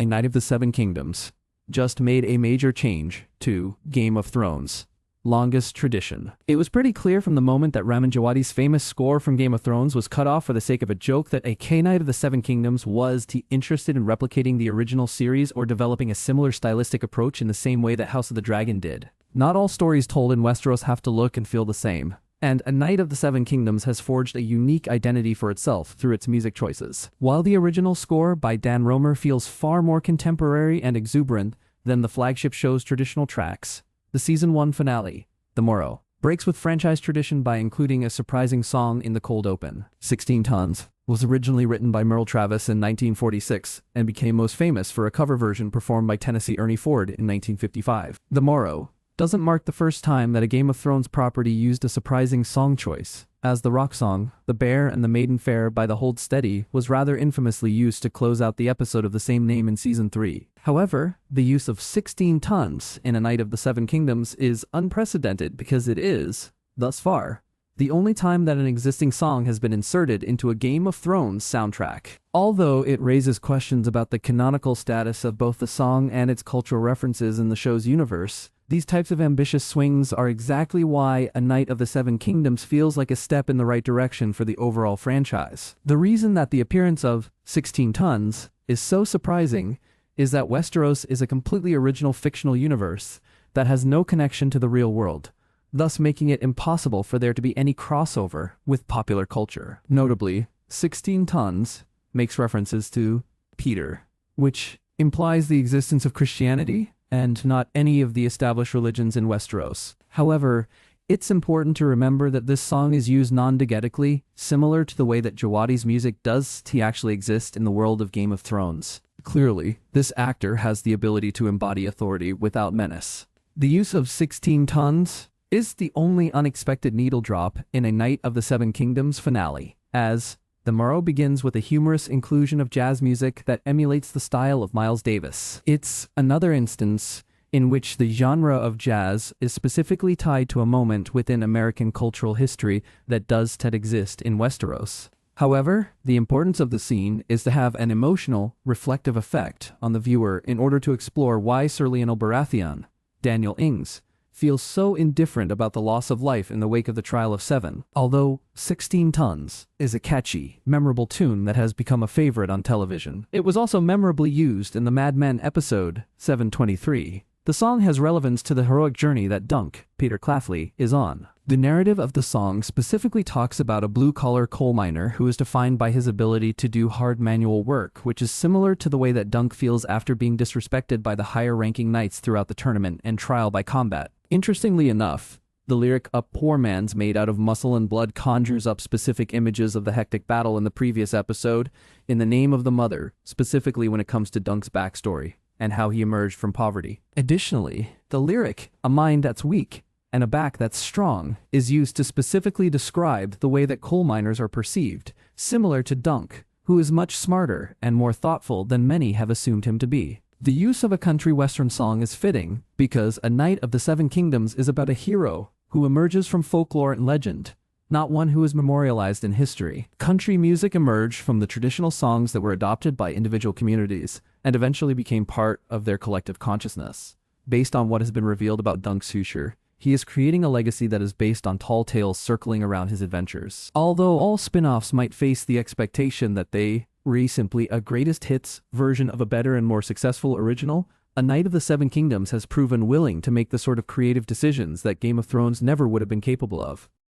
A Knight of the Seven Kingdoms just made a major change to Game of Thrones' longest tradition. It was pretty clear from the moment that Ramin Djawadi's famous score from Game of Thrones was cut off for the sake of a joke that a Knight of the Seven Kingdoms was interested in replicating the original series or developing a similar stylistic approach in the same way that House of the Dragon did. Not all stories told in Westeros have to look and feel the same, and A Knight of the Seven Kingdoms has forged a unique identity for itself through its music choices. While the original score by Dan Romer feels far more contemporary and exuberant than the flagship show's traditional tracks, the Season 1 finale, The Morrow, breaks with franchise tradition by including a surprising song in the cold open. 16 Tons was originally written by Merle Travis in 1946 and became most famous for a cover version performed by Tennessee Ernie Ford in 1955. The Morrow doesn't mark the first time that a Game of Thrones property used a surprising song choice, as the rock song, The Bear and the Maiden Fair by the Hold Steady, was rather infamously used to close out the episode of the same name in Season 3. However, the use of 16 tons in A Knight of the Seven Kingdoms is unprecedented because it is, thus far, the only time that an existing song has been inserted into a Game of Thrones soundtrack. Although it raises questions about the canonical status of both the song and its cultural references in the show's universe, these types of ambitious swings are exactly why A Knight of the Seven Kingdoms feels like a step in the right direction for the overall franchise. The reason that the appearance of 16 Tons is so surprising is that Westeros is a completely original fictional universe that has no connection to the real world, thus making it impossible for there to be any crossover with popular culture. Notably, 16 Tons makes references to Peter, which implies the existence of Christianity and not any of the established religions in Westeros. However, it's important to remember that this song is used non-diegetically, similar to the way that Djawadi's music does to actually exist in the world of Game of Thrones. Clearly, this actor has the ability to embody authority without menace. The use of 16 tons is the only unexpected needle drop in A Knight of the Seven Kingdoms finale, as The Morrow begins with a humorous inclusion of jazz music that emulates the style of Miles Davis. It's another instance in which the genre of jazz is specifically tied to a moment within American cultural history that does exist in Westeros. However, the importance of the scene is to have an emotional, reflective effect on the viewer in order to explore why Sir Lionel Baratheon, Daniel Ings, feels so indifferent about the loss of life in the wake of the Trial of Seven. Although 16 Tons is a catchy, memorable tune that has become a favorite on television, it was also memorably used in the Mad Men episode 723. The song has relevance to the heroic journey that Dunk, Peter Clafley, is on. The narrative of the song specifically talks about a blue-collar coal miner who is defined by his ability to do hard manual work, which is similar to the way that Dunk feels after being disrespected by the higher-ranking knights throughout the tournament and trial by combat. Interestingly enough, the lyric "A poor man's made out of muscle and blood" conjures up specific images of the hectic battle in the previous episode, In the Name of the Mother, specifically when it comes to Dunk's backstory and how he emerged from poverty. Additionally, the lyric "A mind that's weak and a back that's strong" is used to specifically describe the way that coal miners are perceived, similar to Dunk, who is much smarter and more thoughtful than many have assumed him to be. The use of a country western song is fitting because A Knight of the Seven Kingdoms is about a hero who emerges from folklore and legend, not one who is memorialized in history. Country music emerged from the traditional songs that were adopted by individual communities and eventually became part of their collective consciousness. Based on what has been revealed about Dunk's future, he is creating a legacy that is based on tall tales circling around his adventures. Although all spin-offs might face the expectation that they were simply a greatest hits version of a better and more successful original, A Knight of the Seven Kingdoms has proven willing to make the sort of creative decisions that Game of Thrones never would have been capable of.